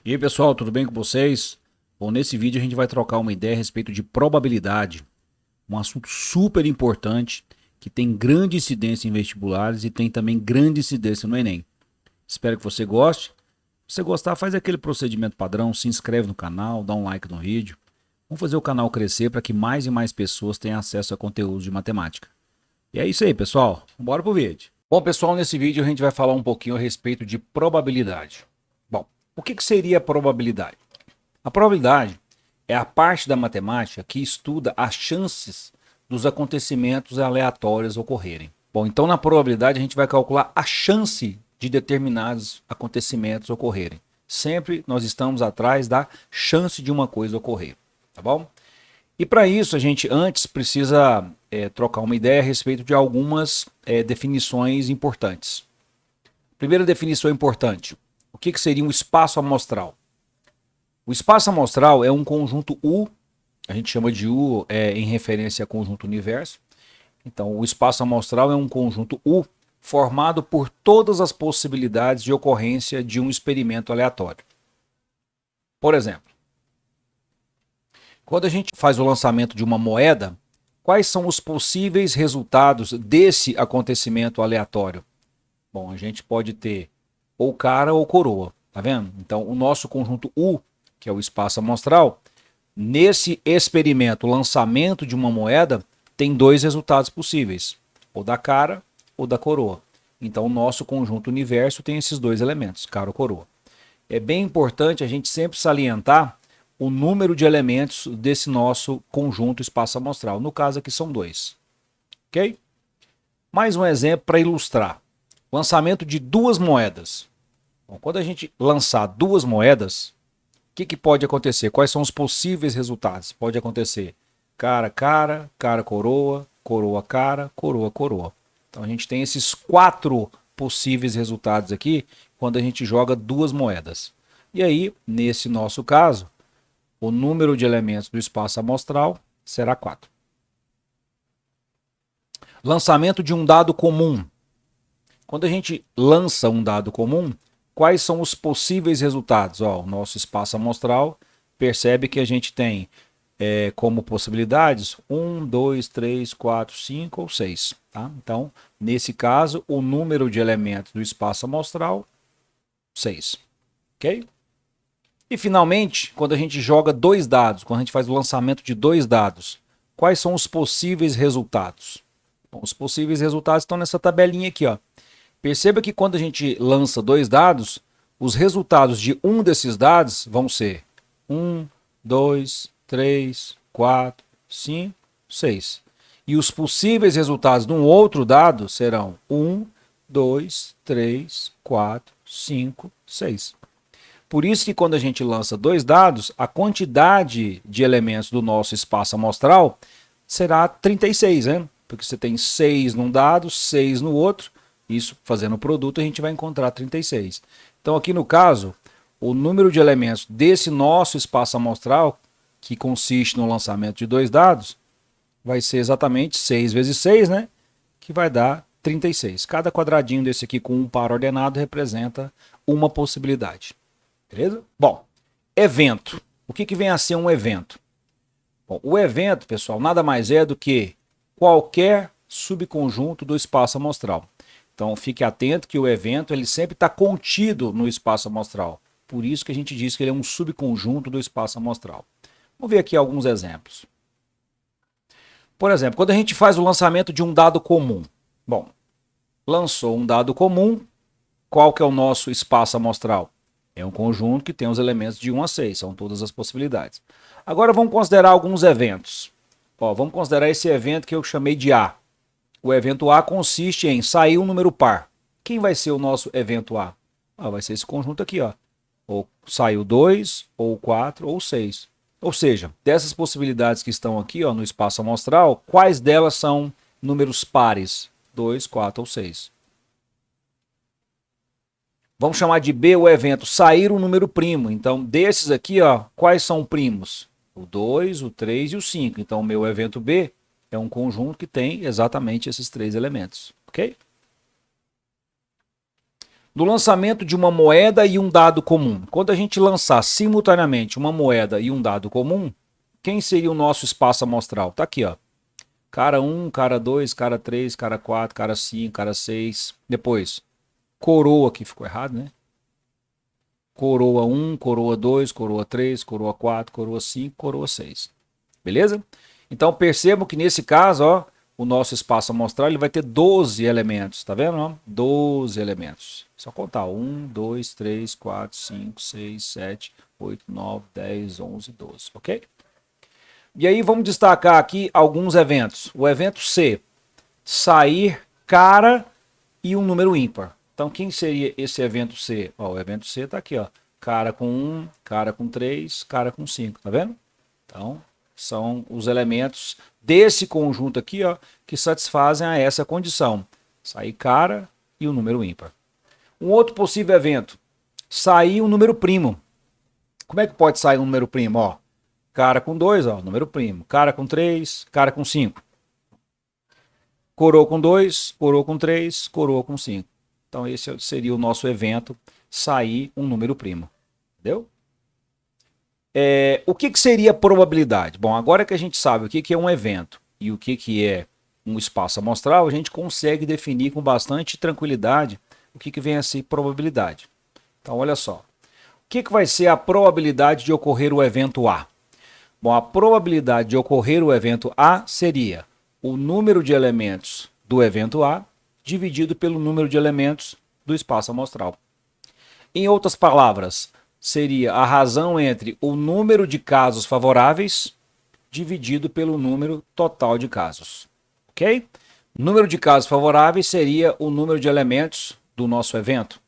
E aí pessoal, tudo bem com vocês? Bom, nesse vídeo a gente vai trocar uma ideia a respeito de probabilidade, um assunto super importante que tem grande incidência em vestibulares e tem também grande incidência no Enem. Espero que você goste. Se você gostar, faz aquele procedimento padrão, se inscreve no canal, dá um like no vídeo. Vamos fazer o canal crescer para que mais e mais pessoas tenham acesso a conteúdo de matemática. E é isso aí, pessoal. Bora pro vídeo. Bom, pessoal, nesse vídeo a gente vai falar um pouquinho a respeito de probabilidade. Bom, o que seria a probabilidade? A probabilidade é a parte da matemática que estuda as chances dos acontecimentos aleatórios ocorrerem. Bom, então na probabilidade a gente vai calcular a chance de determinados acontecimentos ocorrerem. Sempre nós estamos atrás da chance de uma coisa ocorrer, tá bom? E para isso a gente antes precisa trocar uma ideia a respeito de algumas definições importantes. Primeira definição importante: o que seria um espaço amostral? O espaço amostral é um conjunto U, a gente chama de U em referência ao conjunto universo. Então, o espaço amostral é um conjunto U formado por todas as possibilidades de ocorrência de um experimento aleatório. Por exemplo, quando a gente faz o lançamento de uma moeda, quais são os possíveis resultados desse acontecimento aleatório? Bom, a gente pode ter ou cara ou coroa, tá vendo? Então, o nosso conjunto U, que é o espaço amostral, nesse experimento, o lançamento de uma moeda, tem dois resultados possíveis, ou da cara ou da coroa. Então, o nosso conjunto universo tem esses dois elementos, cara ou coroa. É bem importante a gente sempre salientar o número de elementos desse nosso conjunto espaço amostral. No caso aqui são dois. Ok? Mais um exemplo para ilustrar. Lançamento de duas moedas. Bom, quando a gente lançar duas moedas, o que pode acontecer? Quais são os possíveis resultados? Pode acontecer cara, cara, cara, coroa, coroa, cara, coroa, coroa. Então a gente tem esses quatro possíveis resultados aqui quando a gente joga duas moedas. E aí, nesse nosso caso, o número de elementos do espaço amostral será 4. Lançamento de um dado comum. Quando a gente lança um dado comum, quais são os possíveis resultados? O nosso espaço amostral percebe que a gente tem como possibilidades 1, 2, 3, 4, 5 ou 6. Tá? Então, nesse caso, o número de elementos do espaço amostral, 6. Ok? E finalmente, quando a gente joga dois dados, quando a gente faz o lançamento de dois dados, quais são os possíveis resultados? Bom, os possíveis resultados estão nessa tabelinha aqui, ó. Perceba que quando a gente lança dois dados, os resultados de um desses dados vão ser 1, 2, 3, 4, 5, 6. E os possíveis resultados de um outro dado serão 1, 2, 3, 4, 5, 6. Por isso que quando a gente lança dois dados, a quantidade de elementos do nosso espaço amostral será 36, né? Porque você tem 6 num dado, 6 no outro. Isso, fazendo o produto, a gente vai encontrar 36. Então, aqui no caso, o número de elementos desse nosso espaço amostral, que consiste no lançamento de dois dados, vai ser exatamente 6 vezes 6, né? Que vai dar 36. Cada quadradinho desse aqui com um par ordenado representa uma possibilidade. Beleza? Bom, evento. O que vem a ser um evento? Bom, o evento, pessoal, nada mais é do que qualquer subconjunto do espaço amostral. Então, fique atento que o evento ele sempre está contido no espaço amostral. Por isso que a gente diz que ele é um subconjunto do espaço amostral. Vamos ver aqui alguns exemplos. Por exemplo, quando a gente faz o lançamento de um dado comum. Bom, lançou um dado comum, qual que é o nosso espaço amostral? É um conjunto que tem os elementos de 1 a 6, são todas as possibilidades. Agora vamos considerar alguns eventos. Vamos considerar esse evento que eu chamei de A. O evento A consiste em sair um número par. Quem vai ser o nosso evento A? Vai ser esse conjunto aqui, ó. Ou saiu 2, ou 4, ou 6. Ou seja, dessas possibilidades que estão aqui no espaço amostral, quais delas são números pares? 2, 4 ou 6. Vamos chamar de B o evento sair um número primo. Então, desses aqui, quais são primos? O 2, o 3 e o 5. Então, o meu evento B é um conjunto que tem exatamente esses três elementos. Ok? No lançamento de uma moeda e um dado comum, quando a gente lançar simultaneamente uma moeda e um dado comum, quem seria o nosso espaço amostral? Tá aqui, ó. Cara 1, cara 2, cara 3, cara 4, cara 5, cara 6. Depois, coroa, aqui ficou errado, né? Coroa 1, coroa 2, coroa 3, coroa 4, coroa 5, coroa 6. Beleza? Então percebam que nesse caso, ó, o nosso espaço amostral ele vai ter 12 elementos, tá vendo? Ó? 12 elementos. Só contar 1, 2, 3, 4, 5, 6, 7, 8, 9, 10, 11, 12, ok? E aí vamos destacar aqui alguns eventos. O evento C, sair cara e um número ímpar. Então quem seria esse evento C? Ó, o evento C está aqui, ó. Cara com 1, cara com 3, cara com 5, tá vendo? Então são os elementos desse conjunto aqui, ó, que satisfazem a essa condição. Sair cara e um número ímpar. Um outro possível evento, sair um número primo. Como é que pode sair um número primo? Ó, cara com 2, ó, número primo. Cara com 3, cara com 5. Coroa com 2, coroa com 3, coroa com 5. Então esse seria o nosso evento, sair um número primo. Entendeu? O que seria probabilidade? Bom, agora que a gente sabe o que é um evento e o que é um espaço amostral, a gente consegue definir com bastante tranquilidade o que vem a ser probabilidade. Então olha só. O que vai ser a probabilidade de ocorrer o evento A? Bom, a probabilidade de ocorrer o evento A seria o número de elementos do evento A dividido pelo número de elementos do espaço amostral. Em outras palavras, seria a razão entre o número de casos favoráveis dividido pelo número total de casos. Ok? Número de casos favoráveis seria o número de elementos do nosso evento.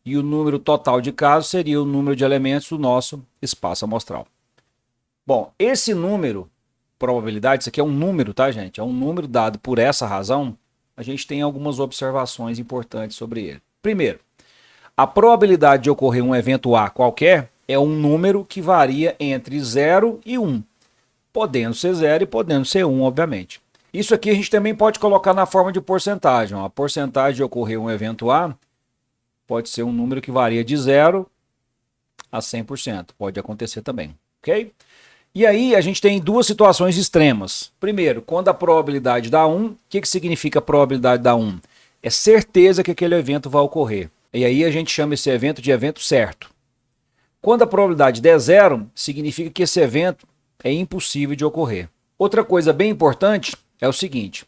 E o número total de casos seria o número de elementos do nosso espaço amostral. Bom, esse número, probabilidade, isso aqui é um número, tá, gente? É um número dado por essa razão. A gente tem algumas observações importantes sobre ele. Primeiro, a probabilidade de ocorrer um evento A qualquer é um número que varia entre 0 e 1. Podendo ser 0 e podendo ser 1, obviamente. Isso aqui a gente também pode colocar na forma de porcentagem. A porcentagem de ocorrer um evento A pode ser um número que varia de 0 a 100%. Pode acontecer também, ok? E aí a gente tem duas situações extremas. Primeiro, quando a probabilidade dá 1, o que significa a probabilidade dar 1? É certeza que aquele evento vai ocorrer. E aí a gente chama esse evento de evento certo. Quando a probabilidade der 0, significa que esse evento é impossível de ocorrer. Outra coisa bem importante é o seguinte.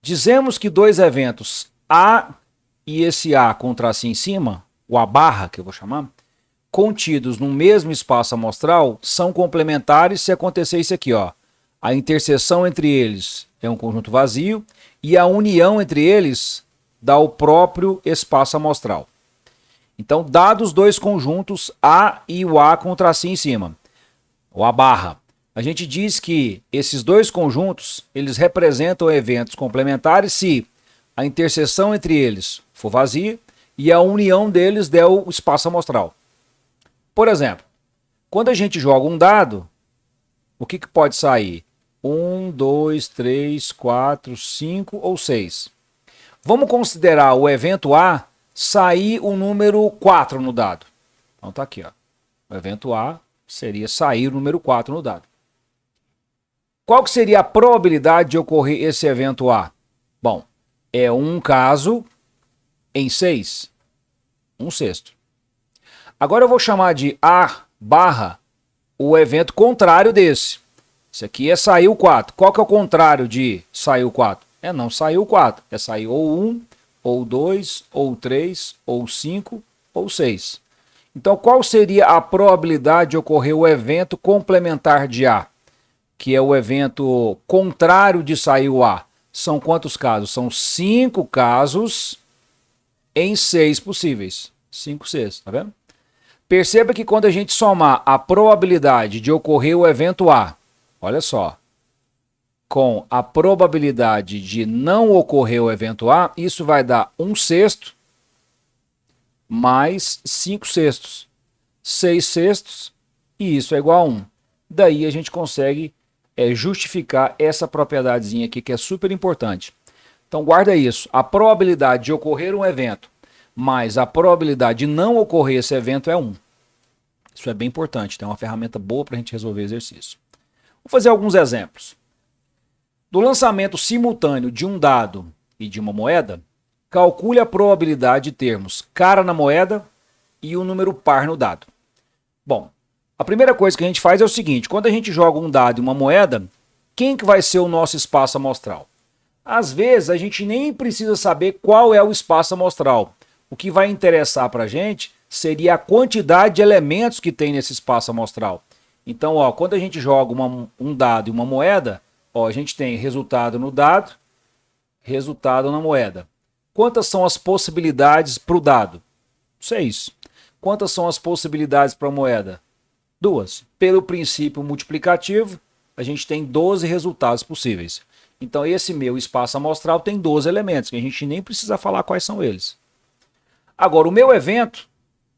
Dizemos que dois eventos A e esse A com tracinho em cima, o A barra que eu vou chamar, contidos no mesmo espaço amostral, são complementares se acontecer isso aqui, ó. A interseção entre eles é um conjunto vazio e a união entre eles dá o próprio espaço amostral. Então, dados dois conjuntos, A e o A com tracinho em cima, o A barra, a gente diz que esses dois conjuntos, eles representam eventos complementares se a interseção entre eles for vazia e a união deles der o espaço amostral. Por exemplo, quando a gente joga um dado, o que pode sair? 1, 2, 3, 4, 5 ou 6. Vamos considerar o evento A sair o número 4 no dado. Então tá aqui, ó. O evento A seria sair o número 4 no dado. Qual que seria a probabilidade de ocorrer esse evento A? Bom, é um caso em 6. 1/6. Agora eu vou chamar de A barra o evento contrário desse. Isso aqui é sair o 4. Qual que é o contrário de sair o 4? É não sair o 4. É sair ou 1, ou 2, ou 3, ou 5, ou 6. Então qual seria a probabilidade de ocorrer o evento complementar de A? Que é o evento contrário de sair o A. São quantos casos? São 5 casos em 6 possíveis. 5/6, tá vendo? Perceba que quando a gente somar a probabilidade de ocorrer o evento A, olha só, com a probabilidade de não ocorrer o evento A, isso vai dar 1/6 mais 5/6, 6/6, e isso é igual a 1. Daí a gente consegue justificar essa propriedadezinha aqui que é super importante. Então guarda isso, a probabilidade de ocorrer um evento mas a probabilidade de não ocorrer esse evento é 1. Isso é bem importante, é uma ferramenta boa para a gente resolver exercício. Vou fazer alguns exemplos. Do lançamento simultâneo de um dado e de uma moeda, calcule a probabilidade de termos cara na moeda e um número par no dado. Bom, a primeira coisa que a gente faz é o seguinte, quando a gente joga um dado e uma moeda, quem que vai ser o nosso espaço amostral? Às vezes a gente nem precisa saber qual é o espaço amostral. O que vai interessar para a gente seria a quantidade de elementos que tem nesse espaço amostral. Então, ó, quando a gente joga um dado e uma moeda, ó, a gente tem resultado no dado, resultado na moeda. Quantas são as possibilidades para o dado? 6. Quantas são as possibilidades para a moeda? 2. Pelo princípio multiplicativo, a gente tem 12 resultados possíveis. Então, esse meu espaço amostral tem 12 elementos, que a gente nem precisa falar quais são eles. Agora, o meu evento,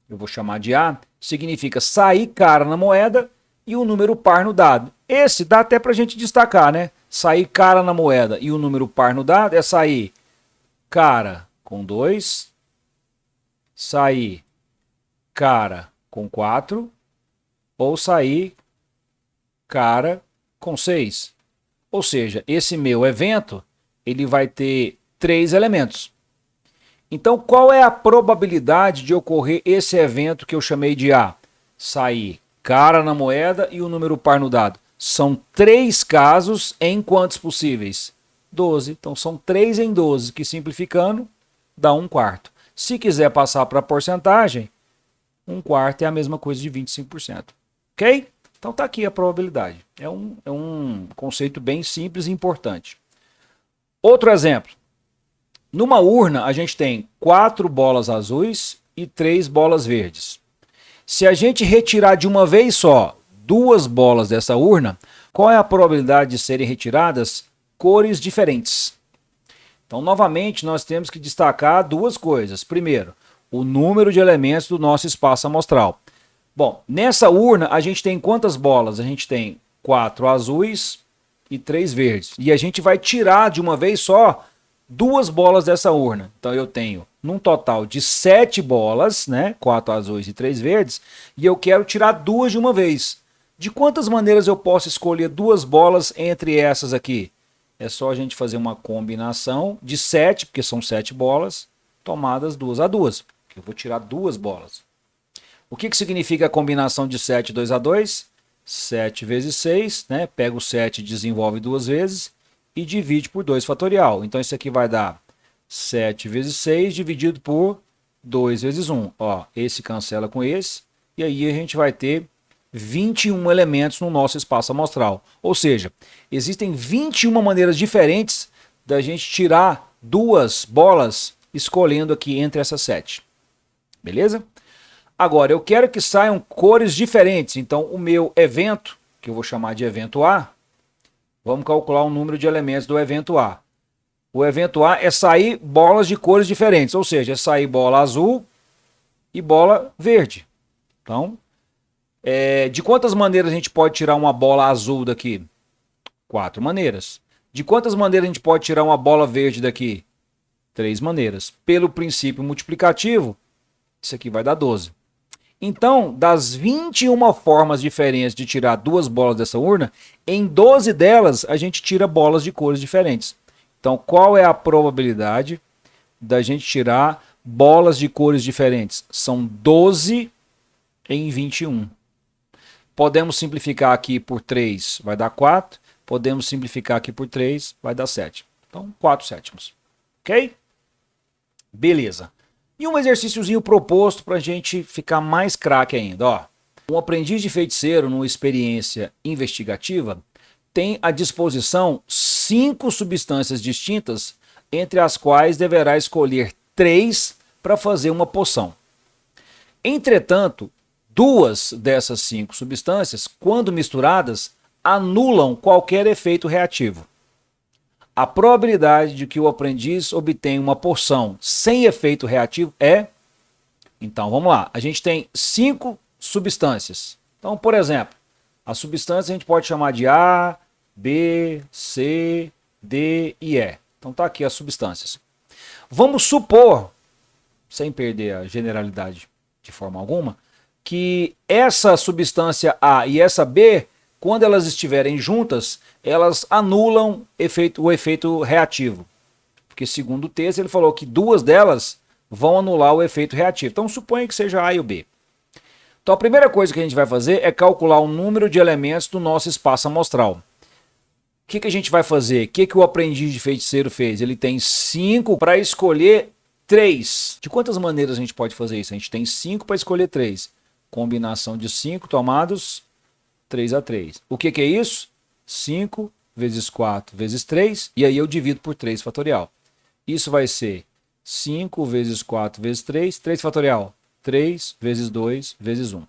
eu vou chamar de A, significa sair cara na moeda e o número par no dado. Esse dá até para a gente destacar, né? Sair cara na moeda e o número par no dado é sair cara com 2, sair cara com 4 ou sair cara com 6. Ou seja, esse meu evento ele vai ter 3 elementos. Então, qual é a probabilidade de ocorrer esse evento que eu chamei de A? Sair cara na moeda e o número par no dado. São 3 casos em quantos possíveis? 12. Então, são 3 em 12, que simplificando dá 1/4. Se quiser passar para a porcentagem, 1/4 é a mesma coisa de 25%. Ok? Então, está aqui a probabilidade. É um conceito bem simples e importante. Outro exemplo. Numa urna, a gente tem 4 bolas azuis e 3 bolas verdes. Se a gente retirar de uma vez só 2 bolas dessa urna, qual é a probabilidade de serem retiradas cores diferentes? Então, novamente, nós temos que destacar 2 coisas. Primeiro, o número de elementos do nosso espaço amostral. Bom, nessa urna, a gente tem quantas bolas? A gente tem 4 azuis e 3 verdes. E a gente vai tirar de uma vez só 2 bolas dessa urna. Então eu tenho num total de 7 bolas, né? 4 azuis e 3 verdes, e eu quero tirar 2 de uma vez. De quantas maneiras eu posso escolher 2 bolas entre essas aqui? É só a gente fazer uma combinação de 7, porque são 7 bolas, tomadas 2 a 2. Eu vou tirar 2 bolas. O que significa a combinação de 7 e 2 a 2? 7 vezes 6, né? Pega o 7 e desenvolve 2 vezes e divide por 2 fatorial. Então, isso aqui vai dar 7 vezes 6 dividido por 2 vezes 1. Ó, esse cancela com esse. E aí a gente vai ter 21 elementos no nosso espaço amostral. Ou seja, existem 21 maneiras diferentes da gente tirar 2 bolas escolhendo aqui entre essas 7. Beleza? Agora, eu quero que saiam cores diferentes. Então, o meu evento, que eu vou chamar de evento A, vamos calcular o número de elementos do evento A. O evento A é sair bolas de cores diferentes, ou seja, é sair bola azul e bola verde. Então, de quantas maneiras a gente pode tirar uma bola azul daqui? 4 maneiras. De quantas maneiras a gente pode tirar uma bola verde daqui? 3 maneiras. Pelo princípio multiplicativo, isso aqui vai dar 12. Então, das 21 formas diferentes de tirar 2 bolas dessa urna, em 12 delas a gente tira bolas de cores diferentes. Então, qual é a probabilidade da gente tirar bolas de cores diferentes? São 12 em 21. Podemos simplificar aqui por 3, vai dar 4. Podemos simplificar aqui por 3, vai dar 7. Então, 4/7. Ok? Beleza. E um exercíciozinho proposto para a gente ficar mais craque ainda. Ó, um aprendiz de feiticeiro numa experiência investigativa tem à disposição 5 substâncias distintas, entre as quais deverá escolher 3 para fazer uma poção. Entretanto, 2 dessas 5 substâncias, quando misturadas, anulam qualquer efeito reativo. A probabilidade de que o aprendiz obtenha uma poção sem efeito reativo é... Então, vamos lá. A gente tem 5 substâncias. Então, por exemplo, a substância a gente pode chamar de A, B, C, D e E. Então, tá aqui as substâncias. Vamos supor sem perder a generalidade de forma alguma, que essa substância A e essa B, quando elas estiverem juntas, elas anulam o efeito reativo. Porque segundo o texto ele falou que duas delas vão anular o efeito reativo. Então suponha que seja A e o B. Então a primeira coisa que a gente vai fazer é calcular o número de elementos do nosso espaço amostral. O que a gente vai fazer? O que o aprendiz de feiticeiro fez? Ele tem 5 para escolher 3. De quantas maneiras a gente pode fazer isso? A gente tem 5 para escolher 3. Combinação de 5 tomados 3 a 3. O que é isso? 5 vezes 4 vezes 3. E aí eu divido por 3 fatorial. Isso vai ser 5 vezes 4 vezes 3. 3 fatorial. 3 vezes 2 vezes 1.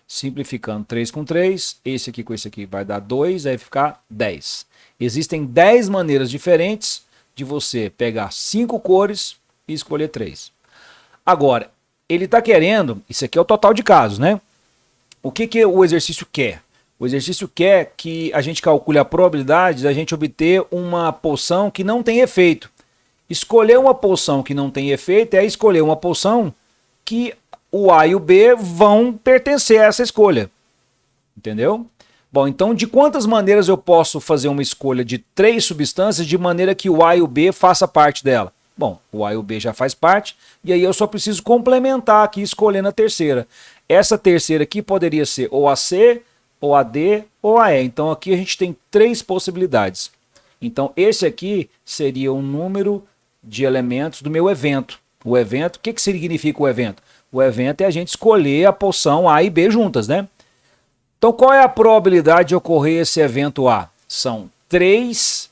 Simplificando 3 com 3, esse aqui com esse aqui vai dar 2, aí vai ficar 10. Existem 10 maneiras diferentes de você pegar 5 cores e escolher 3. Agora, ele está querendo, isso aqui é o total de casos, né? O que o exercício quer? O exercício quer que a gente calcule a probabilidade da gente obter uma poção que não tem efeito. Escolher uma poção que não tem efeito é escolher uma poção que o A e o B vão pertencer a essa escolha. Entendeu? Bom, então de quantas maneiras eu posso fazer uma escolha de 3 substâncias de maneira que o A e o B faça parte dela? Bom, o A e o B já faz parte, e aí eu só preciso complementar aqui escolhendo a terceira. Essa terceira aqui poderia ser ou a C, ou a D, ou a E. Então aqui a gente tem 3 possibilidades. Então esse aqui seria o número de elementos do meu evento. O evento, o que significa o evento? O evento é a gente escolher a poção A e B juntas, né? Então qual é a probabilidade de ocorrer esse evento A? São 3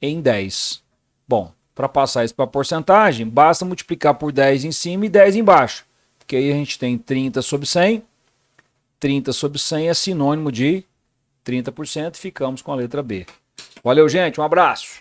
em 10. Bom, para passar isso para porcentagem, basta multiplicar por 10 em cima e 10 embaixo. Porque aí a gente tem 30 sobre 100. 30 sobre 100 é sinônimo de 30%. Ficamos com a letra B. Valeu, gente. Um abraço.